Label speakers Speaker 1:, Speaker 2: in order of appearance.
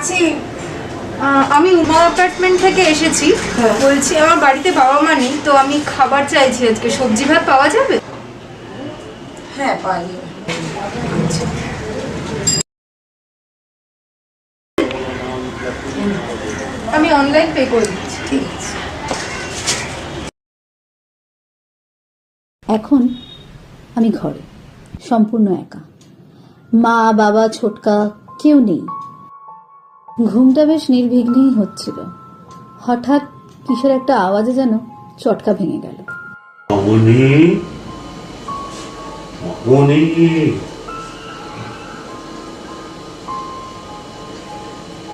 Speaker 1: রাখছি।
Speaker 2: আমি উমা অ্যাপার্টমেন্ট থেকে এসেছি। বলছি আমার বাড়িতে বাবা মা নেই, তো আমি খাবার চাইছি আজকে। সবজি ভাত পাওয়া যাবে?
Speaker 1: হ্যাঁ, পাওয়া যাবে।
Speaker 2: আমি অনলাইন পে করে দিচ্ছি।
Speaker 1: ঠিক আছে।
Speaker 3: এখন আমি ঘরে সম্পূর্ণ একা। মা বাবা ছোটকা কেউ নেই। ঘুমটা বেশ নির্বিঘ্নেই হচ্ছিল। হঠাৎ কিসের একটা আওয়াজে যেন চটকা ভেঙে গেল।
Speaker 4: মামনি, মামনি।